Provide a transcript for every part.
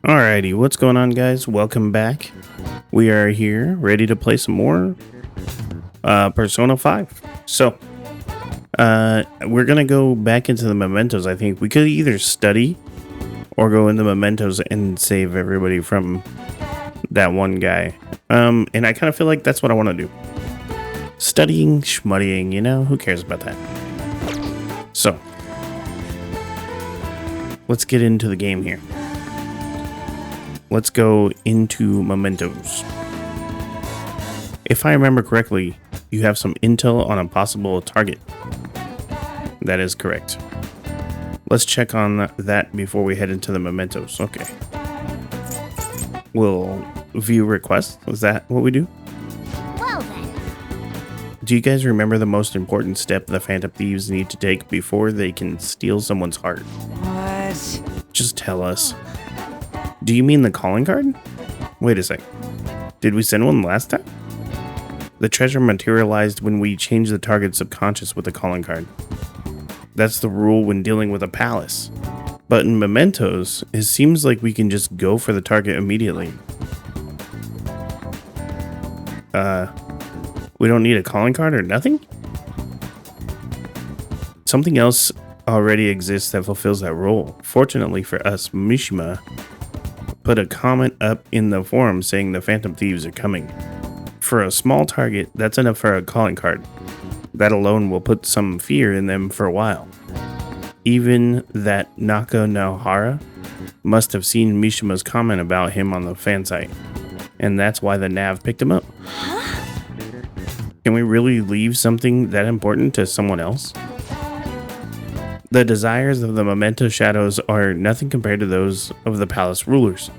Alrighty, what's going on, guys? Welcome back. We are here ready to play some more Persona 5. We're gonna go back into the mementos. I think we could either study or go into mementos and save everybody from that one guy. And I kind of feel like that's what I want to do. Studying, schmuddying, who cares about that? So, let's get into the game here. Let's go into mementos. If I remember correctly, you have some intel on a possible target. That is correct. Let's check on that before we head into the mementos. Okay. We'll view requests. Is that what we do? Well then. Do you guys remember the most important step the Phantom Thieves need to take before they can steal someone's heart? What? Just tell us. Do you mean the calling card? Wait a sec. Did we send one last time? The treasure materialized when we changed the target's subconscious with the calling card. That's the rule when dealing with a palace. But in mementos, it seems like we can just go for the target immediately. We don't need a calling card or nothing? Something else already exists that fulfills that role. Fortunately for us, Mishima put a comment up in the forum saying the Phantom Thieves are coming. For a small target, that's enough for a calling card. That alone will put some fear in them for a while. Even that Naka Naohara must have seen Mishima's comment about him on the fan site, and that's why the Nav picked him up. Can we really leave something that important to someone else? The desires of the Memento Shadows are nothing compared to those of the palace rulers.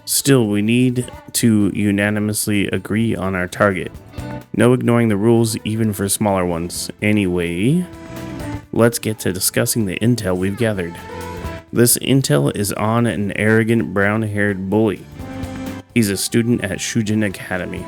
Still, we need to unanimously agree on our target. No ignoring the rules, even for smaller ones. Anyway, let's get to discussing the intel we've gathered. This intel is on an arrogant brown-haired bully. He's a student at Shujin Academy.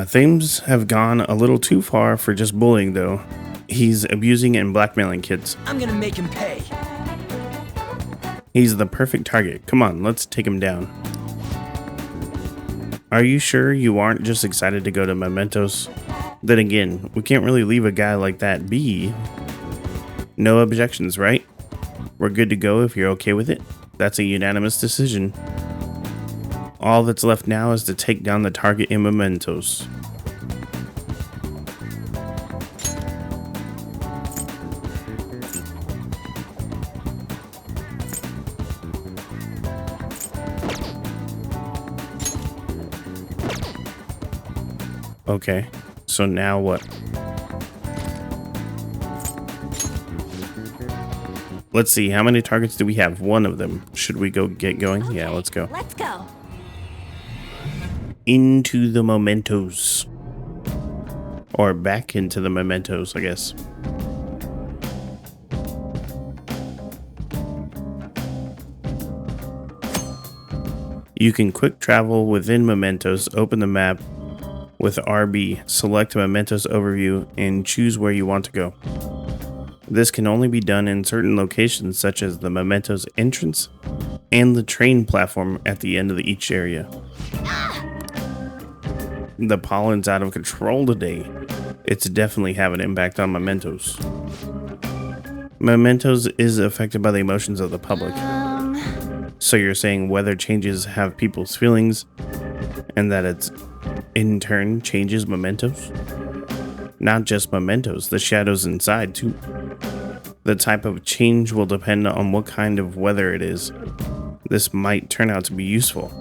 Things have gone a little too far for just bullying, though. He's abusing and blackmailing kids. I'm gonna make him pay. He's the perfect target. Come on, let's take him down. Are you sure you aren't just excited to go to mementos? Then again, we can't really leave a guy like that be. No objections, right? We're good to go if you're okay with it. That's a unanimous decision. All that's left now is to take down the target in mementos. Okay, so now what? Let's see, how many targets do we have? One of them. Should we go get going? Okay, Yeah, let's go. Let's go. Into the mementos. Or back into the mementos, I guess. You can quick travel within mementos, open the map with RB, select mementos overview, and choose where you want to go. This can only be done in certain locations such as the mementos entrance and the train platform at the end of each area. The pollen's out of control today. It's definitely having an impact on mementos. Mementos is affected by the emotions of the public. So you're saying weather changes have people's feelings and that it's in turn changes mementos? Not just mementos, the shadows inside too. The type of change will depend on what kind of weather it is. This might turn out to be useful.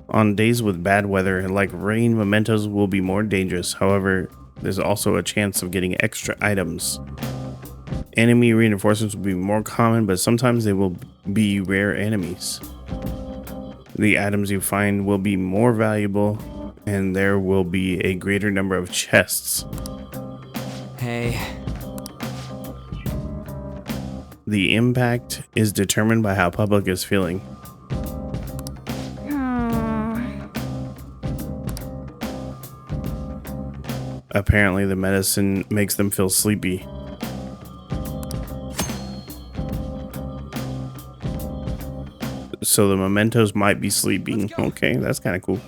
On days with bad weather, like rain, mementos will be more dangerous. However, there's also a chance of getting extra items. Enemy reinforcements will be more common, but sometimes they will be rare enemies. The items you find will be more valuable, and there will be a greater number of chests. Hey. The impact is determined by how public is feeling. Apparently the medicine makes them feel sleepy. So the mementos might be sleeping. Okay, that's kind of cool.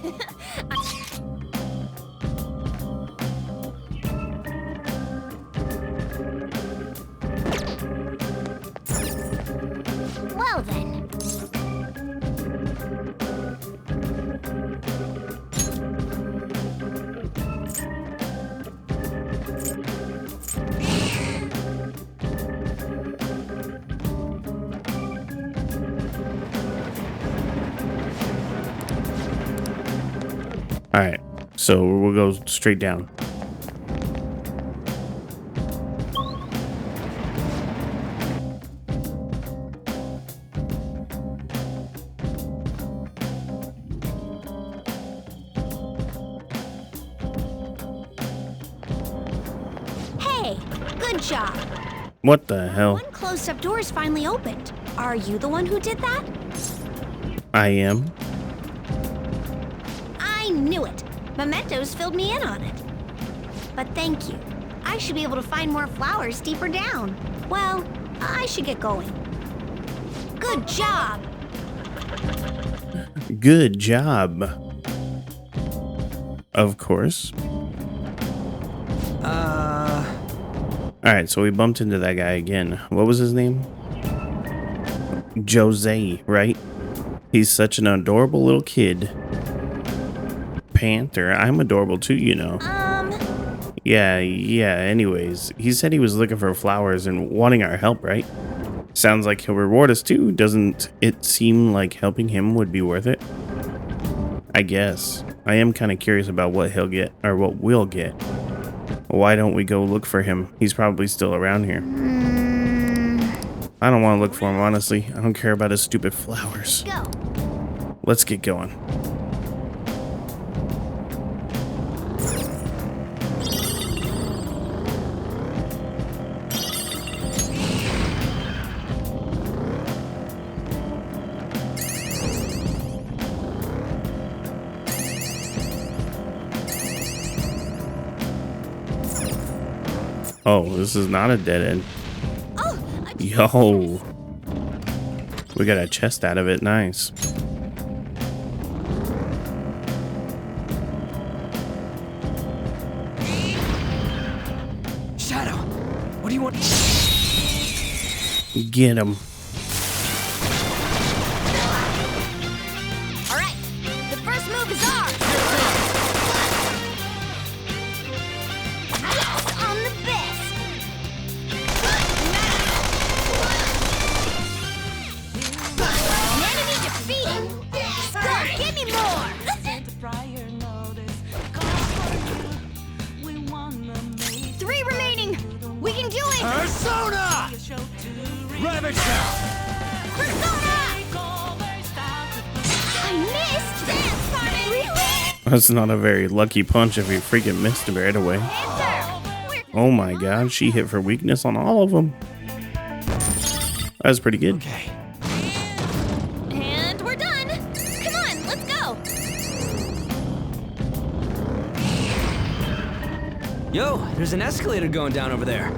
Well then. All right, so we'll go straight down. Hey, good job. What the hell? One closed-up door is finally opened. Are you the one who did that? I am. I knew it. Mementos filled me in on it. But thank you. I should be able to find more flowers deeper down. Well, I should get going. Good job. Good job. Of course. All right, so we bumped into that guy again. What was his name? Jose, right? He's such an adorable little kid. Panther, I'm adorable too, you know. Yeah, anyways. He said he was looking for flowers and wanting our help, right? Sounds like he'll reward us too. Doesn't it seem like helping him would be worth it? I guess. I am kind of curious about what he'll get, or what we'll get. Why don't we go look for him? He's probably still around here. I don't want to look for him, honestly. I don't care about his stupid flowers. Go. Let's get going. Oh, this is not a dead end. Oh, Yo. We got a chest out of it. Nice. Shadow, what do you want? Get him. all right. The first move is ours. Yes, I'm the best. Enemy defeated. Go, give me more. Three remaining. We can do it. Persona! Ravager! Persona! I missed. Dance party. Really? That's not a very lucky punch if you freaking missed him right away. Panther. Oh my god, she hit for weakness on all of them. That was pretty good. Okay. And we're done. Come on, let's go. Yo, there's an escalator going down over there.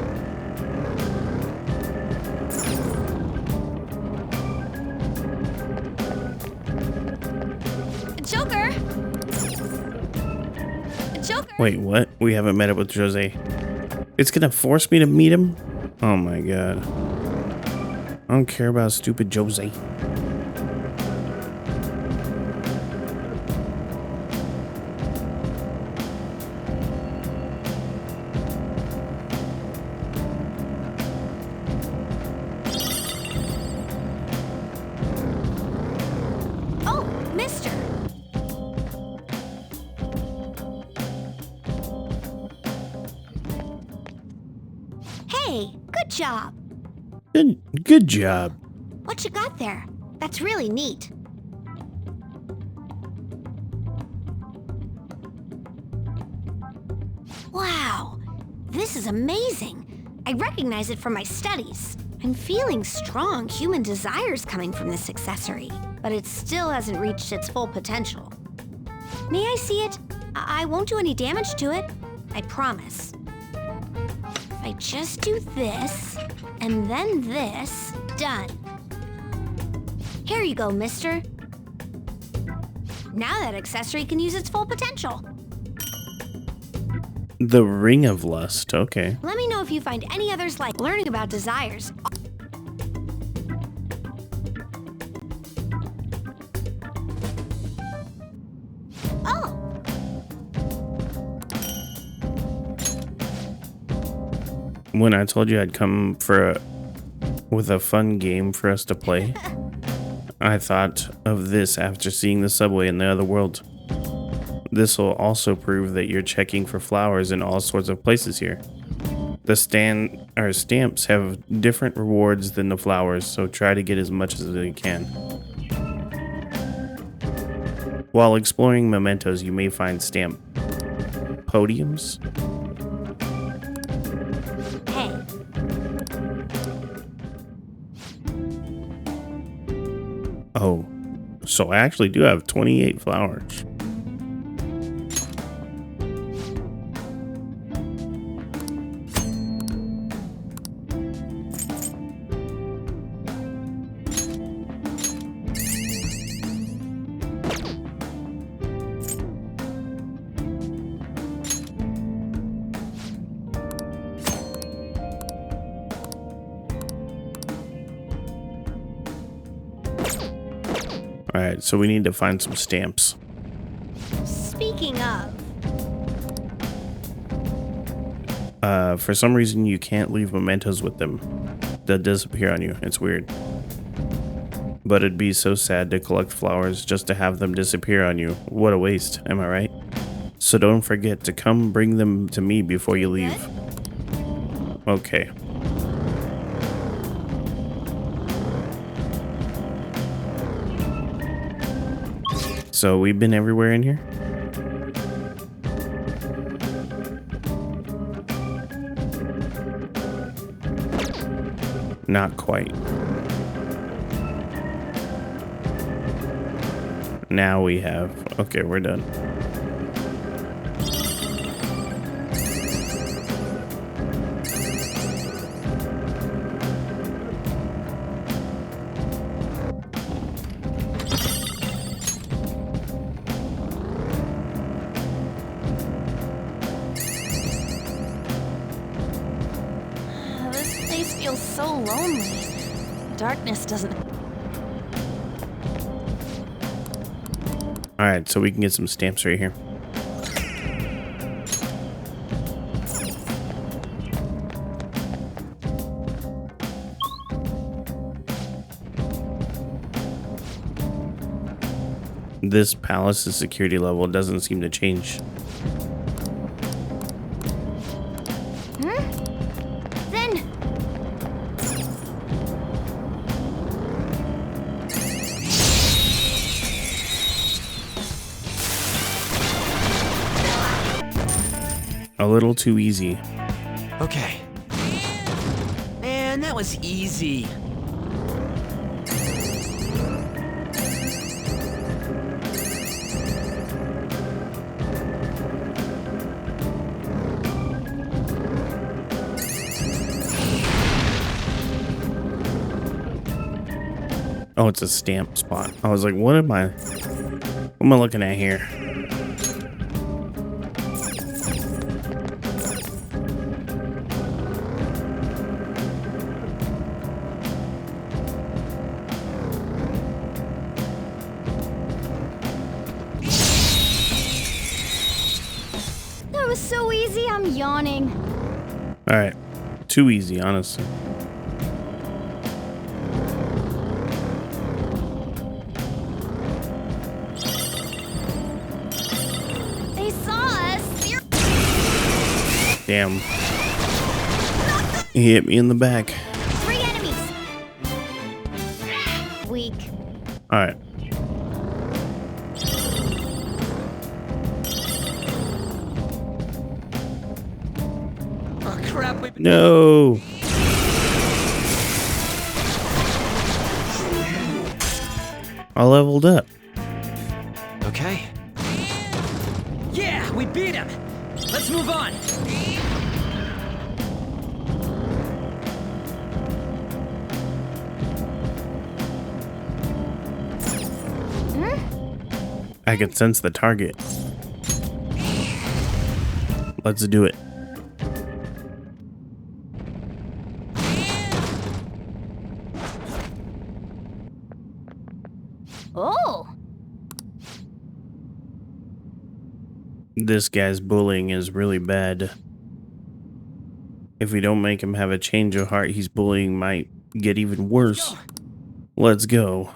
Joker. Joker. Wait, what? We haven't met up with Jose. It's gonna force me to meet him? Oh my god. I don't care about stupid Jose. Oh, mister. Hey, good job. Good job. What you got there? That's really neat. Wow, this is amazing. I recognize it from my studies. I'm feeling strong human desires coming from this accessory, but it still hasn't reached its full potential. May I see it? I won't do any damage to it. I promise. If I just do this, and then this, done. Here you go, mister. Now that accessory can use its full potential. The Ring of Lust. Okay. Let me know if you find any others like learning about desires. Oh, When I told you I'd come with a fun game for us to play, I thought of this after seeing the subway in the other world. This will also prove that you're checking for flowers in all sorts of places here. The stamps have different rewards than the flowers, so try to get as much as you can. While exploring mementos, you may find stamp podiums. hey. Oh, so I actually do have 28 flowers. All right, so we need to find some stamps. Speaking of, For some reason, you can't leave mementos with them. They'll disappear on you. It's weird. But it'd be so sad to collect flowers just to have them disappear on you. What a waste, am I right? So don't forget to come bring them to me before you leave. Okay. So we've been everywhere in here? Not quite. Now we have. Okay, we're done. this place feels so lonely. Darkness doesn't. Alright, so we can get some stamps right here. This palace's security level doesn't seem to change. Then. A little too easy. Okay. Man, that was easy. Oh, it's a stamp spot. I was like, what am I looking at here? That was so easy, I'm yawning. Alright. Too easy, honestly. They saw us. Damn. He hit me in the back. 3 enemies. Weak. Alright. Oh, crap. No. I leveled up. Okay. Yeah, we beat him. Let's move on. I can sense the target. Let's do it. Oh. This guy's bullying is really bad. If we don't make him have a change of heart, his bullying might get even worse. Let's go.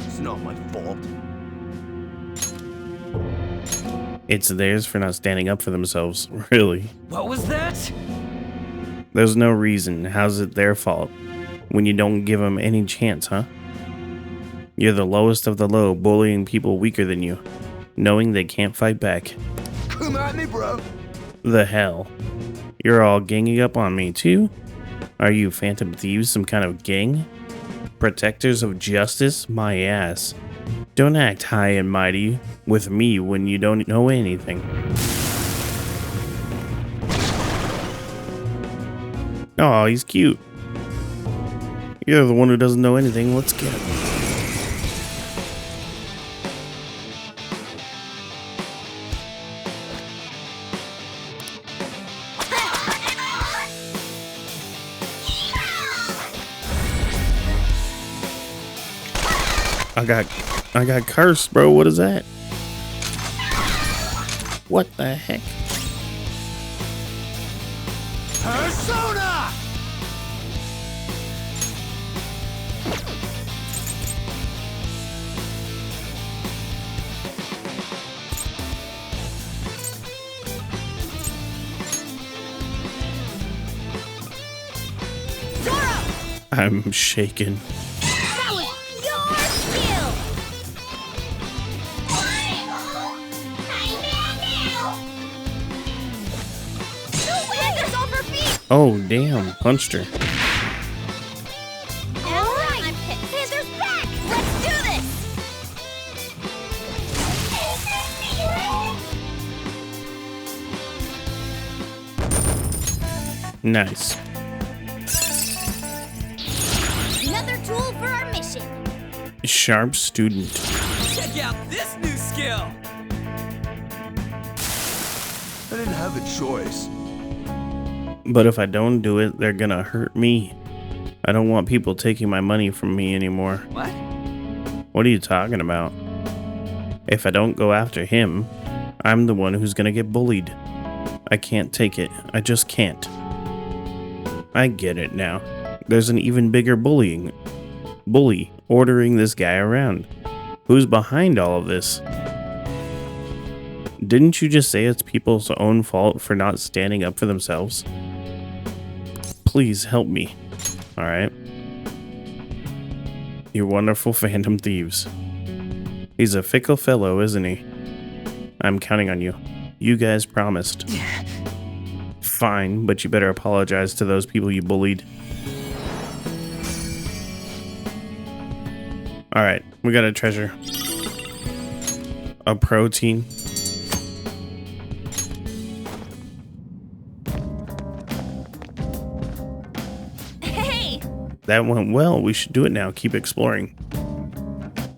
It's not my fault. It's theirs for not standing up for themselves, really. What was that? There's no reason. How's it their fault when you don't give them any chance, huh? You're the lowest of the low, bullying people weaker than you, knowing they can't fight back. Come at me, bro. The hell? You're all ganging up on me, too? Are you Phantom Thieves, some kind of gang? Protectors of justice? My ass. Don't act high and mighty with me when you don't know anything. Oh, he's cute. You're the one who doesn't know anything. Let's get him. I got cursed, bro. What is that? What the heck? Persona! I'm shaken. That was your skill! Panthers over feet! Oh, damn. Punched her. All right, Panthers back! Let's do this! Nice. Another tool for our mission. Sharp student. Check out this new skill. I didn't have a choice. But if I don't do it, they're gonna hurt me. I don't want people taking my money from me anymore. What? What are you talking about? If I don't go after him, I'm the one who's gonna get bullied. I can't take it. I just can't. I get it now. There's an even bigger bully ordering this guy around. Who's behind all of this? Didn't you just say it's people's own fault for not standing up for themselves? Please help me. Alright. You wonderful Phantom Thieves. He's a fickle fellow, isn't he? I'm counting on you. You guys promised. Fine, but you better apologize to those people you bullied. Alright, we got a treasure. A protein. Hey! That went well. We should do it now. Keep exploring.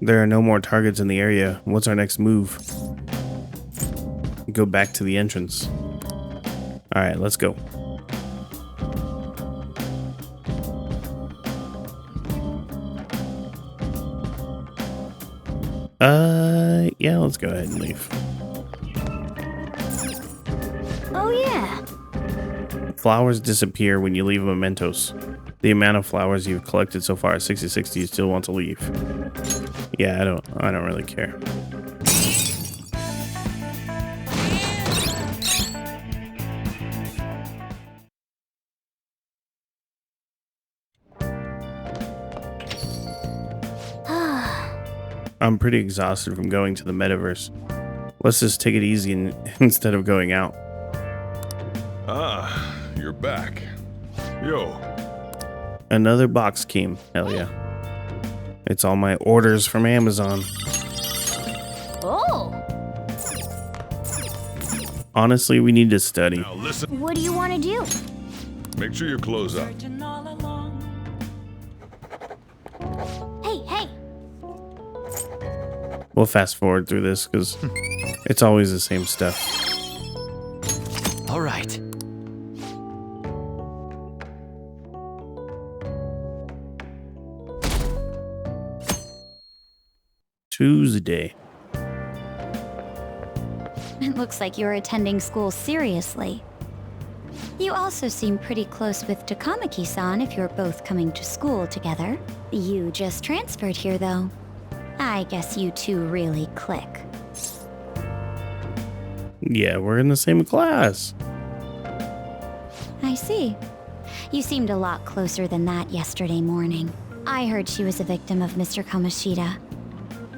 There are no more targets in the area. What's our next move? Go back to the entrance. Alright, let's go. Yeah, let's go ahead and leave. Oh yeah. Flowers disappear when you leave mementos. The amount of flowers you've collected so far is 66. Do you still want to leave? Yeah, I don't really care. I'm pretty exhausted from going to the metaverse. Let's just take it easy instead of going out. Ah, you're back. Yo, Another box came. Hell yeah. It's all my orders from Amazon. Oh. Honestly, we need to study. Now listen. What do you want to do? Make sure you close up. Hey, hey! We'll fast forward through this because it's always the same stuff. All right. Tuesday. It looks like you're attending school seriously. You also seem pretty close with Takamaki-san if you're both coming to school together. You just transferred here, though. I guess you two really click. Yeah, we're in the same class. I see. You seemed a lot closer than that yesterday morning. I heard she was a victim of Mr. Kamoshida.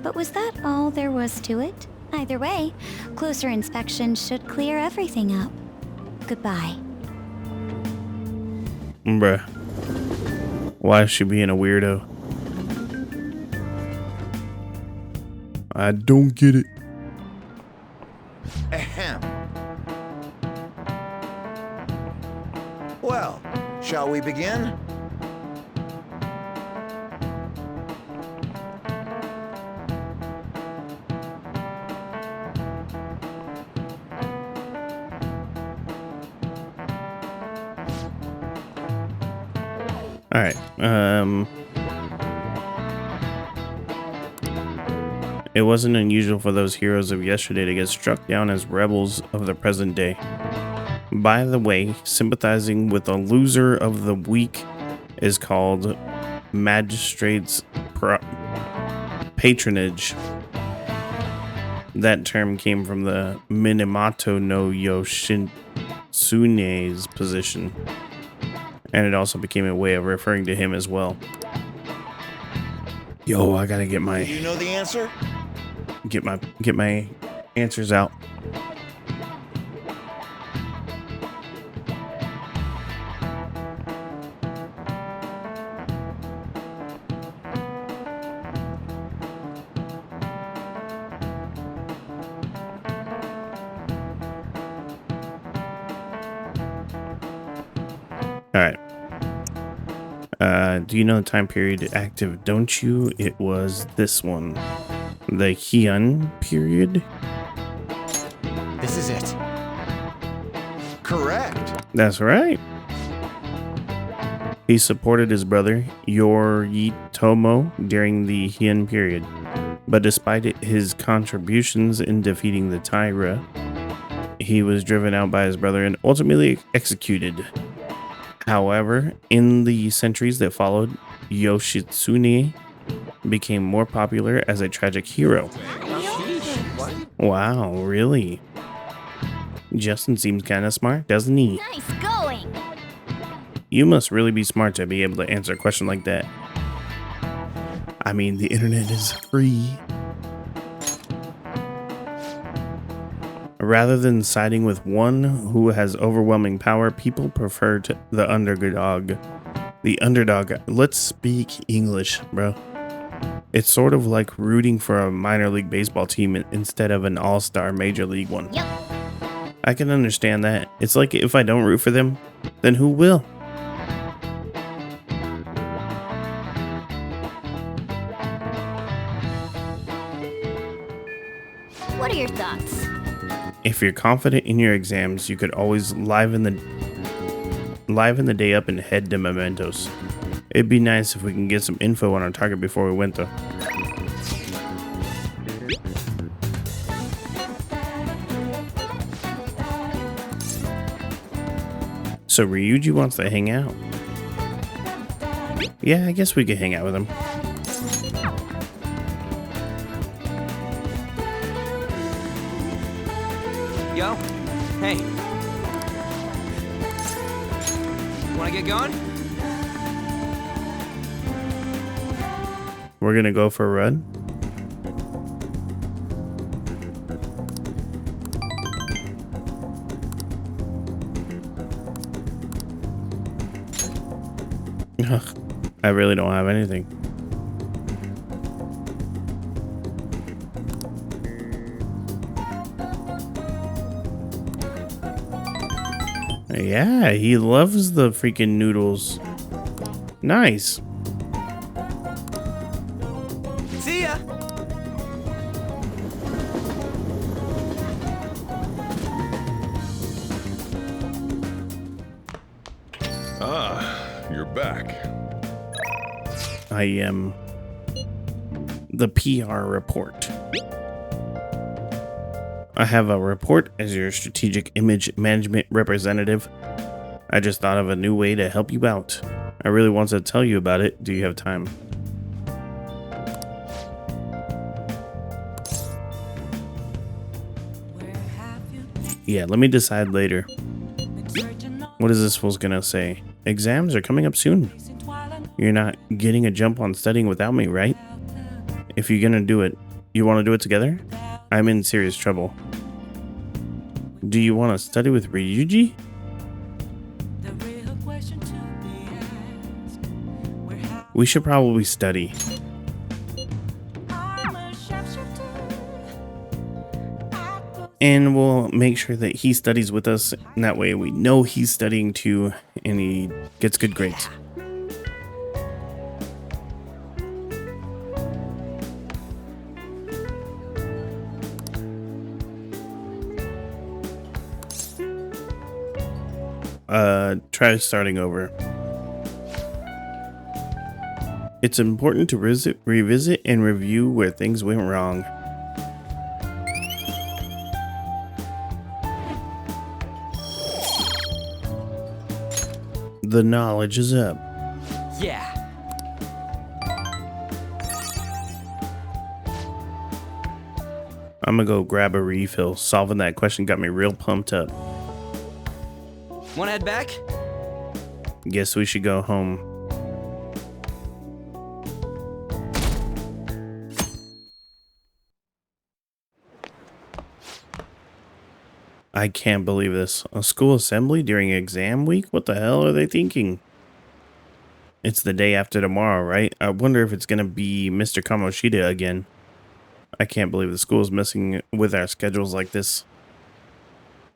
But was that all there was to it? Either way, closer inspection should clear everything up. Goodbye. Bruh. Why is she being a weirdo? I don't get it. Ahem. Well, shall we begin? All right. It wasn't unusual for those heroes of yesterday to get struck down as rebels of the present day. By the way, sympathizing with a loser of the week is called magistrate's patronage. That term came from the Minamoto no Yoshitsune's position, and it also became a way of referring to him as well. Yo, I gotta get Do my you know the answer? get my answers out. All right. Do you know the time period active? Don't you? It was this one, the Heian period. This is it. Correct. That's right. He supported his brother Yoritomo during the Heian period, but despite his contributions in defeating the Taira, he was driven out by his brother and ultimately executed. However, in the centuries that followed, Yoshitsune became more popular as a tragic hero. Wow, really? Justin seems kind of smart, doesn't he? Nice going! You must really be smart to be able to answer a question like that. I mean, the internet is free. Rather than siding with one who has overwhelming power, people prefer the underdog. The underdog. Let's speak English, bro. It's sort of like rooting for a minor league baseball team instead of an all-star major league one. Yep. I can understand that. It's like if I don't root for them, then who will? What are your thoughts? If you're confident in your exams, you could always liven the day up and head to Mementos. It'd be nice if we can get some info on our target before we went though. So Ryuji wants to hang out. Yeah, I guess we could hang out with him. Yo, hey. Wanna get going? We're gonna go for a run. Ugh, I really don't have anything. Yeah, he loves the freaking noodles. Nice. See ya! You're back. I am the PR report. I have a report as your strategic image management representative. I just thought of a new way to help you out. I really want to tell you about it. Do you have time? Yeah, let me decide later. What is this fool's gonna say? Exams are coming up soon. You're not getting a jump on studying without me, right? If you're gonna do it, you want to do it together? I'm in serious trouble. Do you want to study with Ryuji? We should probably study. And we'll make sure that he studies with us, and that way we know he's studying too, and he gets good grades. Try starting over. It's important to revisit and review where things went wrong. The knowledge is up. Yeah. I'm gonna go grab a refill. Solving that question got me real pumped up. Wanna head back? Guess we should go home. I can't believe this. A school assembly during exam week? What the hell are they thinking? It's the day after tomorrow, right? I wonder if it's gonna be Mr. Kamoshida again. I can't believe the school's messing with our schedules like this.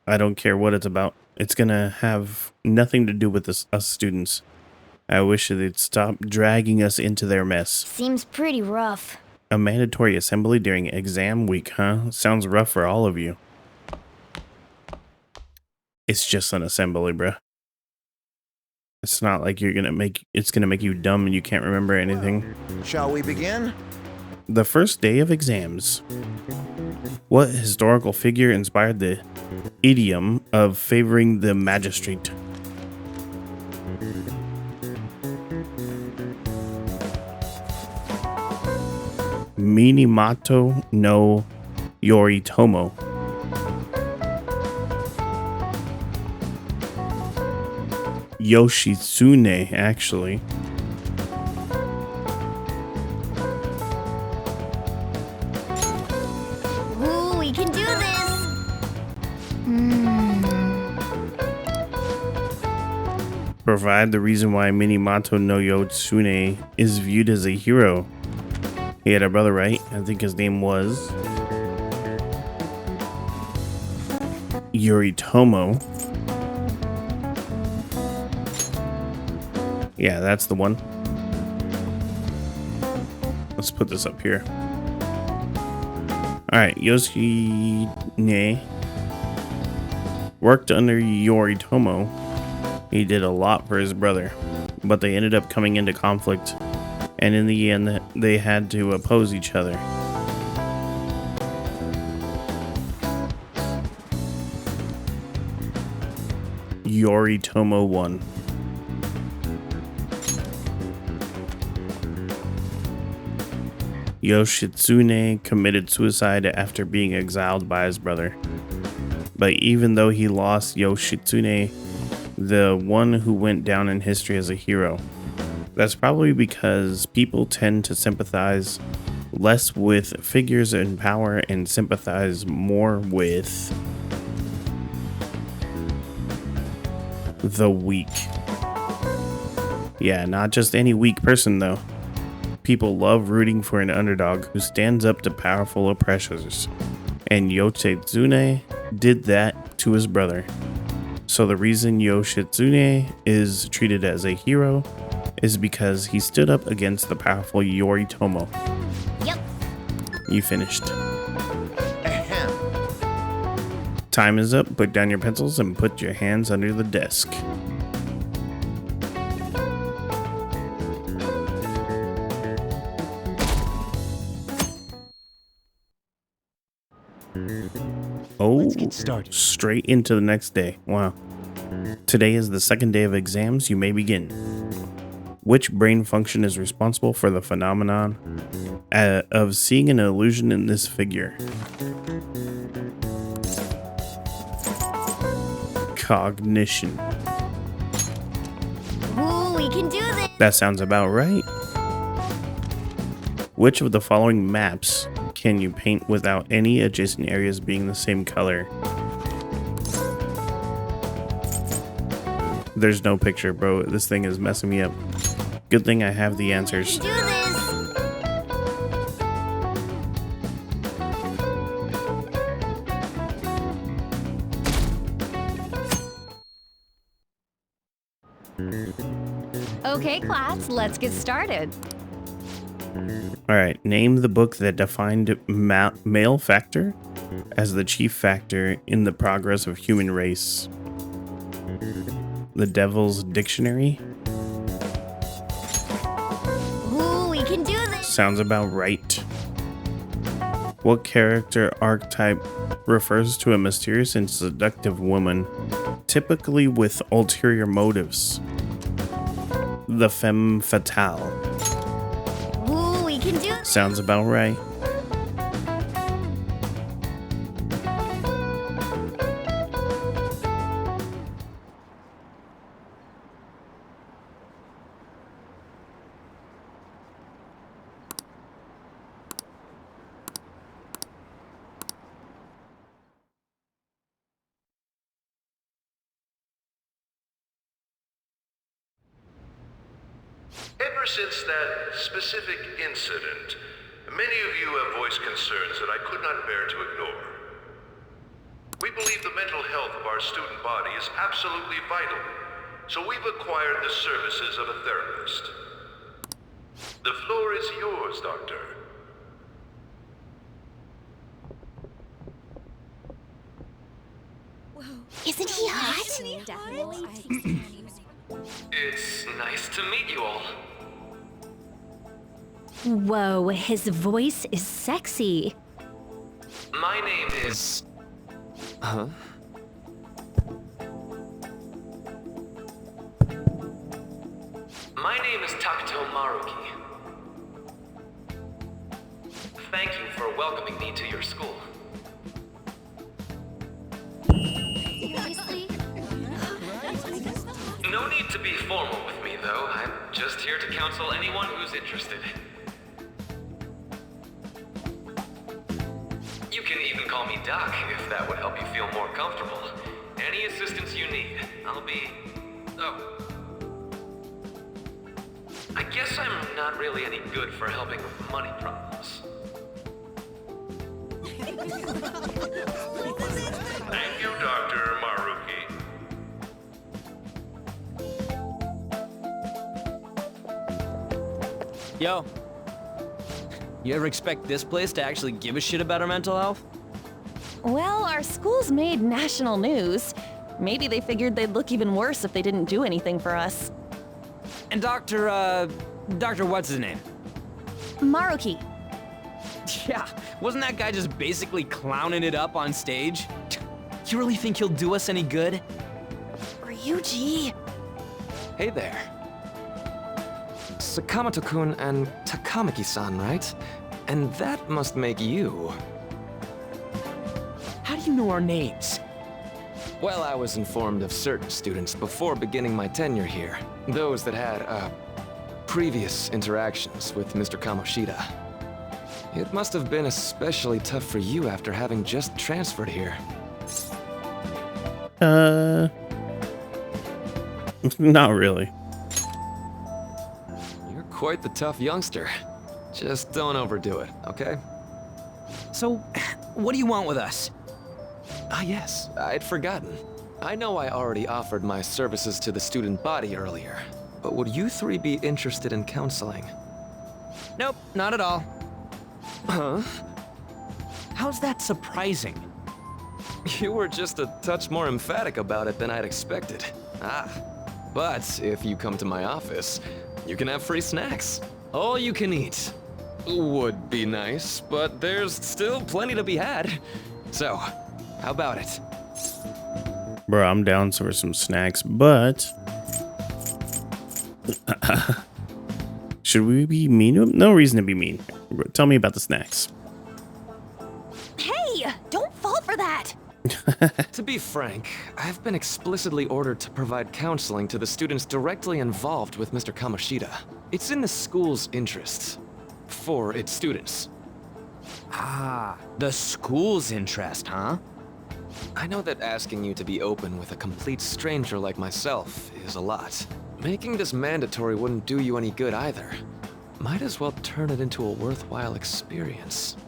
I don't care what it's about. It's gonna have nothing to do with us students. I wish they'd stop dragging us into their mess. Seems pretty rough. A mandatory assembly during exam week, huh? Sounds rough for all of you. It's just an assembly, bruh. It's not like it's gonna make you dumb and you can't remember anything. Shall we begin? The first day of exams. What historical figure inspired the idiom of favoring the magistrate? Minamoto no Yoritomo. Yoshitsune, actually. Ooh, we can do this! Provide the reason why Minamoto no Yoshitsune is viewed as a hero. He had a brother, right? I think his name was Yoritomo. Yeah, that's the one. Let's put this up here. Alright, Yoshitsune worked under Yoritomo. He did a lot for his brother, but they ended up coming into conflict, and in the end, they had to oppose each other. Yoritomo won. Yoshitsune committed suicide after being exiled by his brother. But even though he lost, Yoshitsune, the one who went down in history as a hero. That's probably because people tend to sympathize less with figures in power and sympathize more with the weak. Yeah, not just any weak person though. People love rooting for an underdog who stands up to powerful oppressors. And Yoshitsune did that to his brother. So the reason Yoshitsune is treated as a hero is because he stood up against the powerful Yoritomo. Yep. You finished. Ahem. Time is up. Put down your pencils and put your hands under the desk. Oh, Let's get started. straight into the next day. Wow. Today is the second day of exams. You may begin. Which brain function is responsible for the phenomenon of seeing an illusion in this figure? Cognition. Ooh, we can do this. That sounds about right. Which of the following maps can you paint without any adjacent areas being the same color? There's no picture, bro. This thing is messing me up. Good thing I have the answers. Do this. Okay, class, let's get started. Alright, name the book that defined male factor as the chief factor in the progress of human race. The Devil's Dictionary? Ooh, we can do this. Sounds about right. What character archetype refers to a mysterious and seductive woman, typically with ulterior motives? The femme fatale. Ooh, we can do this. Sounds about right. Ever since that specific incident, many of you have voiced concerns that I could not bear to ignore. We believe the mental health of our student body is absolutely vital, so we've acquired the services of a therapist. The floor is yours, Doctor. Isn't he hot? It's nice to meet you all. Whoa, his voice is sexy. My name is... Huh? My name is Takuto Maruki. Thank you for welcoming me to your school. Seriously? No need to be formal with me, though. I'm just here to counsel anyone who's interested. You can even call me Doc, if that would help you feel more comfortable. Any assistance you need, I'll be... Oh. I guess I'm not really any good for helping with money problems. Thank you, Dr. Maruki. Yo. You ever expect this place to actually give a shit about our mental health? Well, our school's made national news. Maybe they figured they'd look even worse if they didn't do anything for us. And Dr. what's his name? Maruki. Yeah, wasn't that guy just basically clowning it up on stage? You really think he'll do us any good? Ryuji. Hey there. Sakamoto-kun and Takamaki-san, right? And that must make you. How do you know our names? Well, I was informed of certain students before beginning my tenure here. Those that had, previous interactions with Mr. Kamoshida. It must have been especially tough for you after having just transferred here. Not really. You're quite the tough youngster. Just don't overdo it, okay? So, what do you want with us? Ah yes, I'd forgotten. I know I already offered my services to the student body earlier, but would you three be interested in counseling? Nope, not at all. Huh? How's that surprising? You were just a touch more emphatic about it than I'd expected. But if you come to my office, you can have free snacks. All you can eat. Would be nice, but there's still plenty to be had. So, how about it? Bro, I'm down for some snacks, but should we be mean to him? No reason to be mean. Tell me about the snacks. Hey, don't fall for that. To be frank, I've been explicitly ordered to provide counseling to the students directly involved with Mr. Kamoshida. It's in the school's interests. For its students. Ah, the school's interest, huh? I know that asking you to be open with a complete stranger like myself is a lot. Making this mandatory wouldn't do you any good either. Might as well turn it into a worthwhile experience.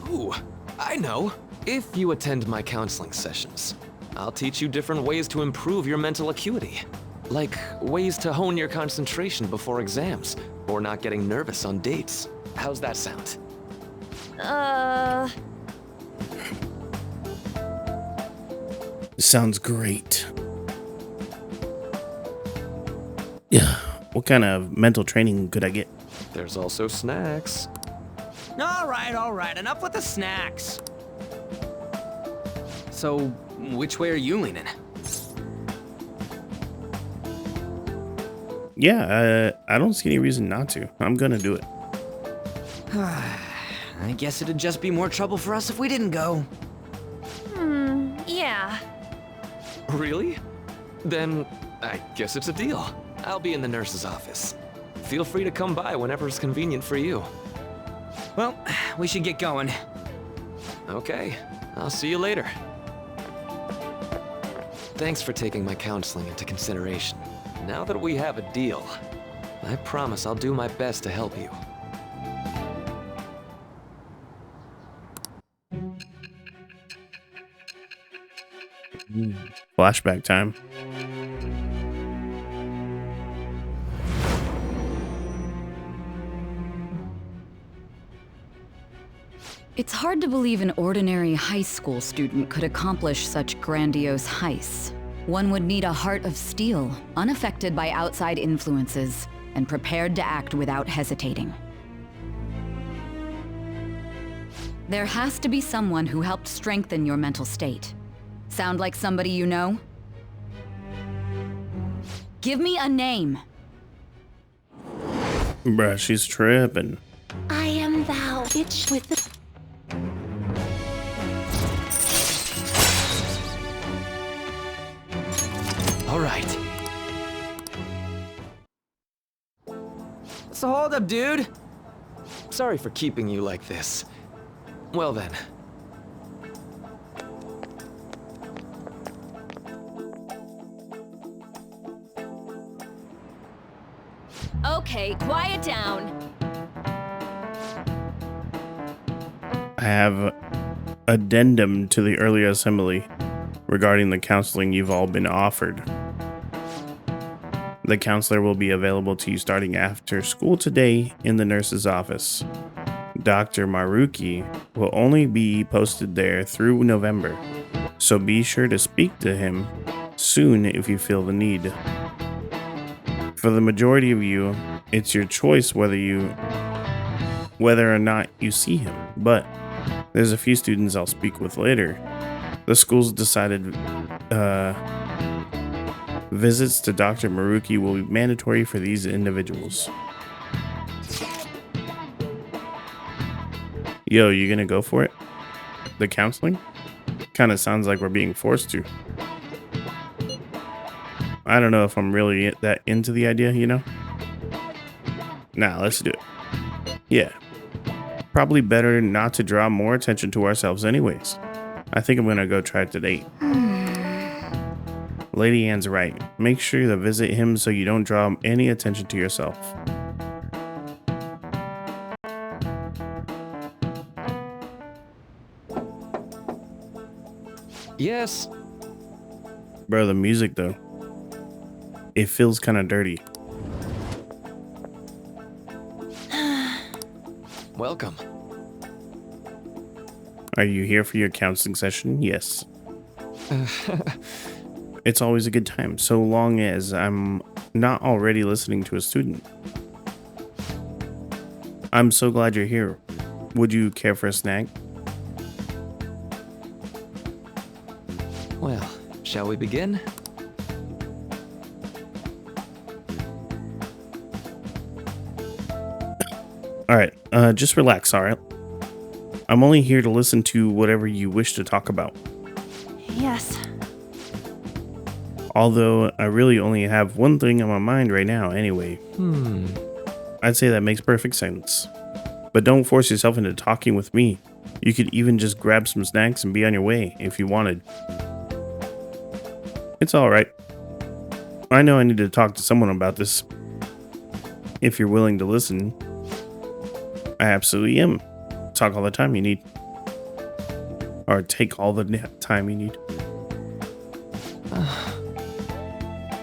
Ooh, I know. If you attend my counseling sessions, I'll teach you different ways to improve your mental acuity. Like ways to hone your concentration before exams, or not getting nervous on dates. How's that sound? Sounds great. Yeah. What kind of mental training could I get? There's also snacks. All right, enough with the snacks. So, which way are you leaning? Yeah, I don't see any reason not to. I'm gonna do it. I guess it'd just be more trouble for us if we didn't go. Yeah. Really? Then I guess it's a deal. I'll be in the nurse's office. Feel free to come by whenever it's convenient for you. Well, we should get going. Okay, I'll see you later. Thanks for taking my counseling into consideration. Now that we have a deal, I promise I'll do my best to help you. Flashback time. It's hard to believe an ordinary high school student could accomplish such grandiose heists. One would need a heart of steel, unaffected by outside influences, and prepared to act without hesitating. There has to be someone who helped strengthen your mental state. Sound like somebody you know? Give me a name. Bruh, she's tripping. I am thou, bitch with the... All right. So hold up, dude. Sorry for keeping you like this. Well then. Okay, quiet down. I have addendum to the earlier assembly regarding the counseling you've all been offered. The counselor will be available to you starting after school today in the nurse's office. Dr. Maruki will only be posted there through November, so be sure to speak to him soon if you feel the need. For the majority of you, it's your choice whether or not you see him, but there's a few students I'll speak with later. The school's decided visits to Dr. Maruki will be mandatory for these individuals. Yo, you gonna go for it? The counseling? Kinda sounds like we're being forced to. I don't know if I'm really that into the idea, you know? Nah, let's do it. Yeah. Probably better not to draw more attention to ourselves anyways. I think I'm gonna go try it today. Lady Ann's right. Make sure to visit him so you don't draw any attention to yourself. Yes. Bro, the music though. It feels kind of dirty. Welcome. Are you here for your counseling session? Yes. It's always a good time, so long as I'm not already listening to a student. I'm so glad you're here. Would you care for a snack? Well, shall we begin? Alright, just relax, alright? I'm only here to listen to whatever you wish to talk about. Yes. Although, I really only have one thing on my mind right now anyway. I'd say that makes perfect sense. But don't force yourself into talking with me. You could even just grab some snacks and be on your way if you wanted. It's alright. I know I need to talk to someone about this. If you're willing to listen, I absolutely am. Talk all the time you need. Or take all the time you need.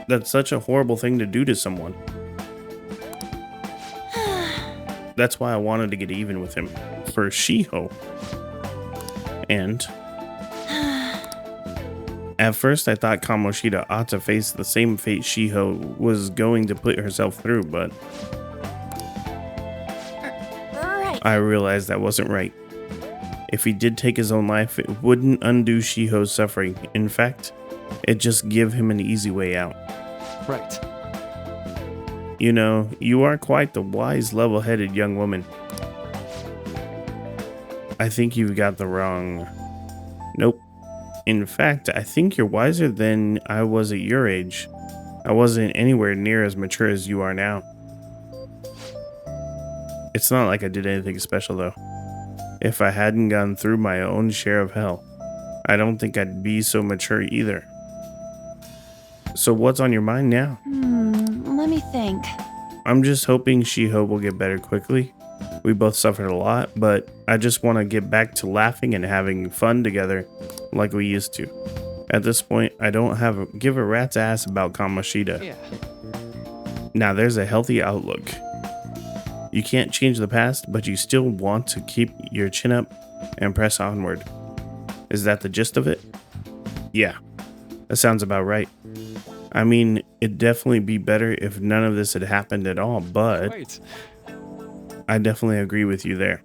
That's such a horrible thing to do to someone. That's why I wanted to get even with him. For Shiho. And at first I thought Kamoshida ought to face the same fate Shiho was going to put herself through, but I realized that wasn't right. If he did take his own life, it wouldn't undo Shiho's suffering. In fact, it'd just give him an easy way out. Right. You know, you are quite the wise, level-headed young woman. I think you've got the wrong... Nope. In fact, I think you're wiser than I was at your age. I wasn't anywhere near as mature as you are now. It's not like I did anything special, though. If I hadn't gone through my own share of hell, I don't think I'd be so mature either. So what's on your mind now? Let me think. I'm just hoping Shiho will get better quickly. We both suffered a lot, but I just want to get back to laughing and having fun together like we used to. At this point, I don't give a rat's ass about Kamoshida. Yeah. Now there's a healthy outlook. You can't change the past, but you still want to keep your chin up and press onward. Is that the gist of it? Yeah, that sounds about right. I mean, it'd definitely be better if none of this had happened at all, but Right. I definitely agree with you there.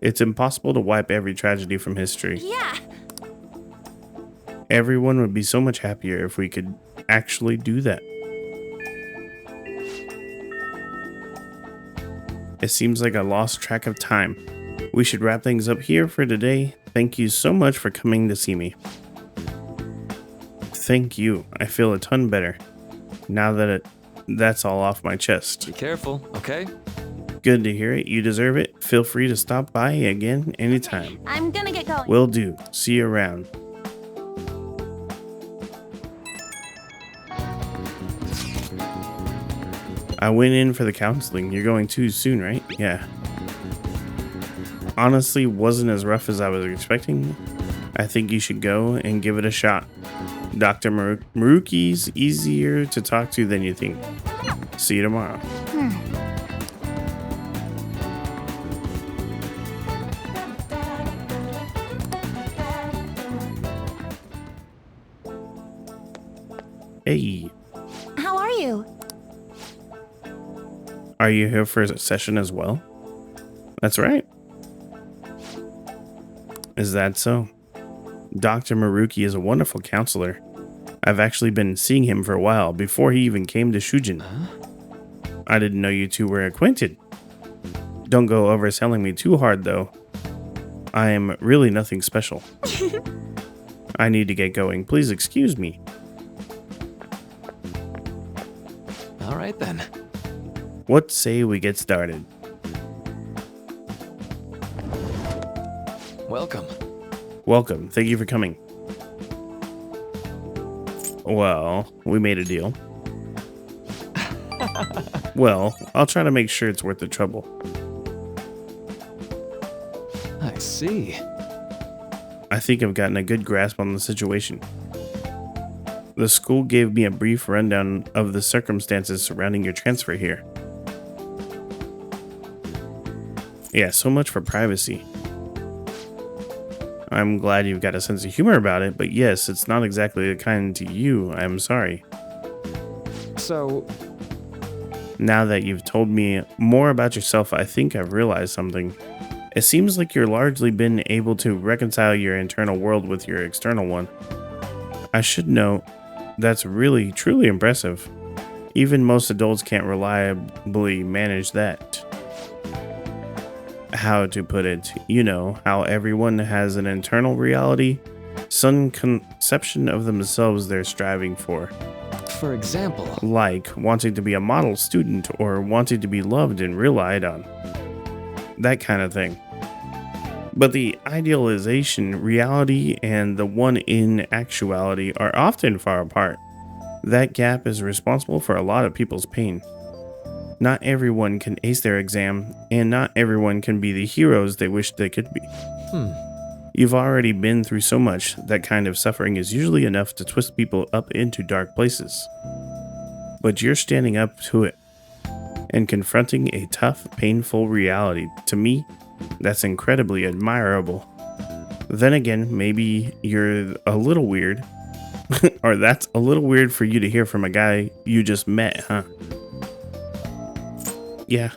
It's impossible to wipe every tragedy from history. Yeah. Everyone would be so much happier if we could actually do that. It seems like I lost track of time. We should wrap things up here for today. Thank you so much for coming to see me. Thank you. I feel a ton better now that that's all off my chest. Be careful, okay? Good to hear it. You deserve it. Feel free to stop by again anytime. I'm gonna get going. Will do. See you around. I went in for the counseling. You're going too soon, right? Yeah. Honestly, wasn't as rough as I was expecting. I think you should go and give it a shot. Dr. Maruki's easier to talk to than you think. See you tomorrow. Hey, How are you? are you here for a session as well? That's right. Is that so? Dr. Maruki is a wonderful counselor. I've actually been seeing him for a while, before he even came to Shujin. I didn't know you two were acquainted. Don't go overselling me too hard, though. I am really nothing special. I need to get going. Please excuse me. All right then. What say we get started? Welcome. Welcome. Thank you for coming. Well, we made a deal. Well, I'll try to make sure it's worth the trouble. I see. I think I've gotten a good grasp on the situation. The school gave me a brief rundown of the circumstances surrounding your transfer here. Yeah, so much for privacy. I'm glad you've got a sense of humor about it, but yes, it's not exactly the kind to you. I'm sorry. So, Now that you've told me more about yourself, I think I've realized something. It seems like you're largely been able to reconcile your internal world with your external one. I should note, that's really, truly impressive. Even most adults can't reliably manage that. How to put it, you know, how everyone has an internal reality, some conception of themselves they're striving for. for example, Like wanting to be a model student or wanting to be loved and relied on. That kind of thing. But the idealization, reality, and the one in actuality are often far apart. That gap is responsible for a lot of people's pain. Not everyone can ace their exam, and not everyone can be the heroes they wish they could be. You've already been through so much, that kind of suffering is usually enough to twist people up into dark places. But you're standing up to it and confronting a tough, painful reality. To me, that's incredibly admirable. Then again, maybe you're a little weird. Or that's a little weird for you to hear from a guy you just met, huh? Yeah.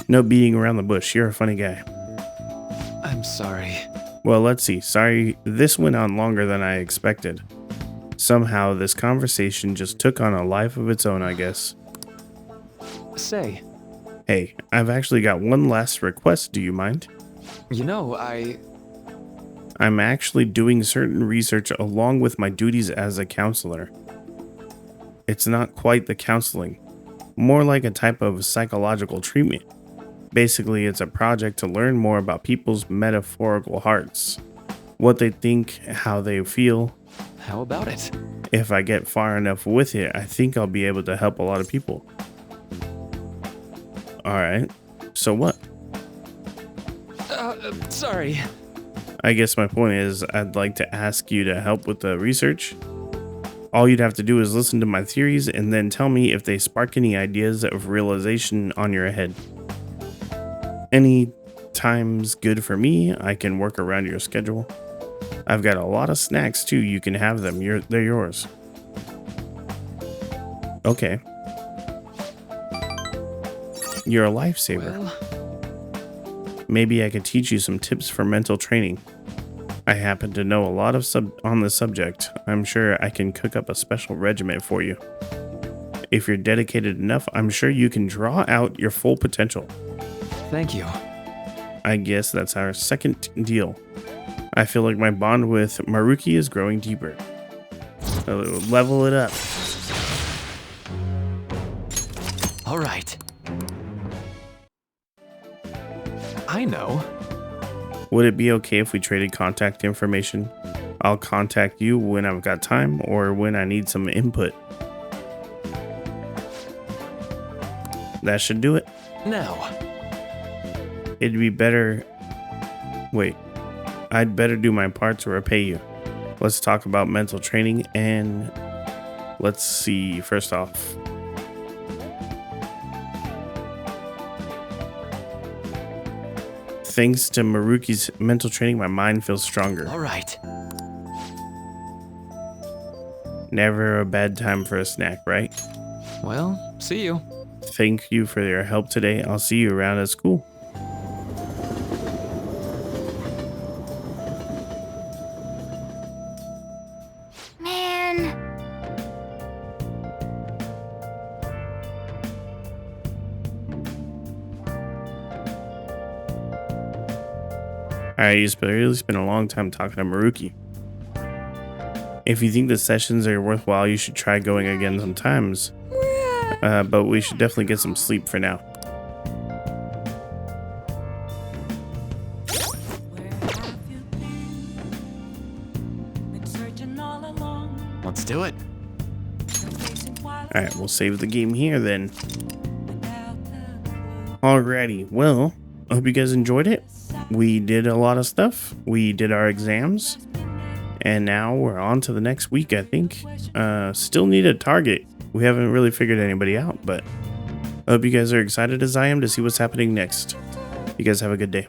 No beating around the bush. You're a funny guy. I'm sorry. Well, let's see. Sorry, this went on longer than I expected. Somehow, this conversation just took on a life of its own, I guess. Say, Hey, I've actually got one last request. Do you mind? you know, I'm actually doing certain research along with my duties as a counselor. It's not quite the counseling, more like a type of psychological treatment. Basically, it's a project to learn more about people's metaphorical hearts, what they think, how they feel. how about it? If I get far enough with it, I think I'll be able to help a lot of people. Alright, so what? Sorry. I guess my point is, I'd like to ask you to help with the research. All you'd have to do is listen to my theories and then tell me if they spark any ideas of realization on your head. Any time's good for me. I can work around your schedule. I've got a lot of snacks too. You can have them. They're yours. Okay. You're a lifesaver. Well, Maybe I could teach you some tips for mental training. I happen to know a lot of on the subject. I'm sure I can cook up a special regimen for you. If you're dedicated enough, I'm sure you can draw out your full potential. thank you. I guess that's our second deal. I feel like my bond with Maruki is growing deeper. Level it up. All right. I know. Would it be okay if we traded contact information? I'll contact you when I've got time or when I need some input. That should do it. Now, It'd be better. Wait. I'd better do my part to repay you. Let's talk about mental training and let's see. First off, thanks to Maruki's mental training, my mind feels stronger. all right. Never a bad time for a snack, right? Well, see you. Thank you for your help today. I'll see you around at school. Man. Alright, you really spent a long time talking to Maruki. If you think the sessions are worthwhile, you should try going again sometimes. But we should definitely get some sleep for now. Let's do it. Alright, we'll save the game here then. Alrighty, well, I hope you guys enjoyed it. We did a lot of stuff. We did our exams. And now we're on to the next week, I think. Still need a target. We haven't really figured anybody out, but I hope you guys are excited as I am to see what's happening next. You guys have a good day.